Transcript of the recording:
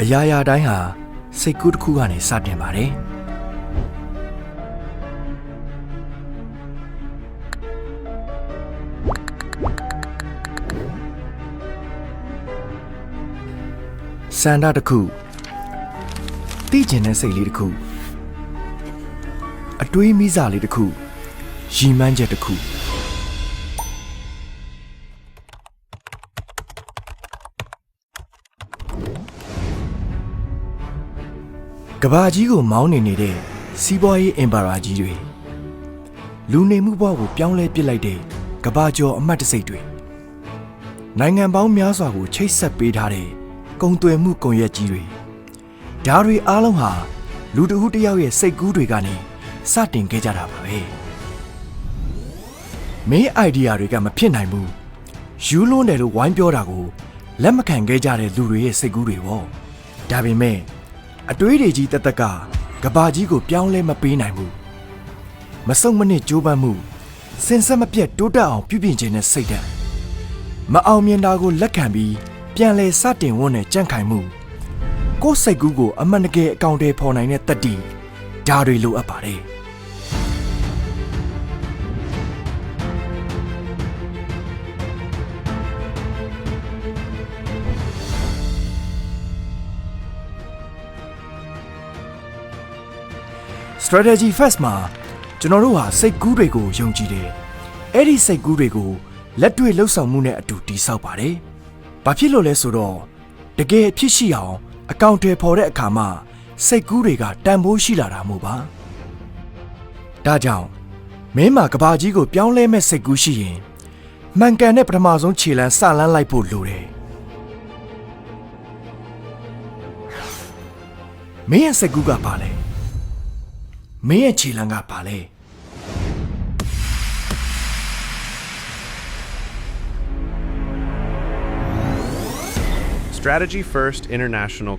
အရာရာတိုင်းဟာစိတ်ကူးတစ်ခုကနေစတင်ပါတယ်စန္ဒတစ်ခုသိကျင်တဲ့စိတ်လေးတစ်ခုအတွေးမိစားလေးတစ်ခုရည်မှန်းချက်တစ်ခုကဘာကြီးကိုမောင်းနေတဲ့စီးပွားရေးအင်ပါရာကြီးတွေလူနေမှုဘဝကိုပြောင်းလဲပစ်လိုက်တဲ့ကဘာကျော်အမတ်တစိတ်တွေနိုင်ငံပေါင်းများစွာကိုချိတ်ဆက်ပေးထားတဲ့ကုန်သွယ်မှုကွန်ရက်ကြီးတွေဒါတွေအားလုံးဟာလူတစ်ဦးတစ်ယောက်ရဲ့စိတ်ကူးတွေကနေစတင်ခဲ့ကြတာပါပဲမင်းအိုင်ဒီယာတွေကမဖြစ်နိုင်ဘူးယူလွန်းတယ်လို့ဝိုင်းပြောတာကိုလက်မခံခဲ့ကြတဲ့လူတွေရဲ့စိတ်ကူးတွေပေါ့ဒါပေမဲ့အတွေးတွေကြီးတသက်ကကဘာကြီးကိုပြောင်းလဲမပေးနိုင်ဘူးမစုံမနစ်ကြိုးပမ်းမှုစင်ဆက်မပြတ်တိုးတက်အောင်ပြုပြင်ခြင်းနဲ့စိတ်ဓာတ်မအောင်မြင်တာကိုလက်ခံပြီးပြန်လဲစတင်ဝန်းနဲ့ကြန့်ခိုင်မှုကိုယ်စိတ်ကူးကိုအမှန်တကယ်အကောင့်တွေဖော်နိုင်တဲ့တတိဒါတွေလိုအပ်ပါတယ်strategy first မှာကျွန်တော်တို့ဟာစိတ်ကူးတွေကိုယုံကြည်တယ်။အဲ့ဒီစိတ်ကူးတွေကိုလက်တွေ့လှုပ်ဆောင်မှုနဲ့အတူတည်ဆောက်ပါတယ်။ဘာဖြစ်လို့လဲဆိုတော့တကယ်ဖြစ်ရှိအောင်အကောင့်တွေဖော်တဲ့အခါမှာစိတ်ကူးတွေကတန်ဖိုးရှိလာတာမို့ပါ။ဒါကြောင့်မင်းမှာကဘာကြီးကိုပြောင်းလဲမဲ့စိတ်ကူးရှိရင်မှန်ကန်တဲ့ပထမဆုံးခြေလှမ်းစလန်းလိုက်ဖို့လိုတယ်။မင်းရဲ့စိတ်ကူးကဘာလဲ။မင်းရဲ့ခြေလှမ်းကဘာလဲ Strategy First International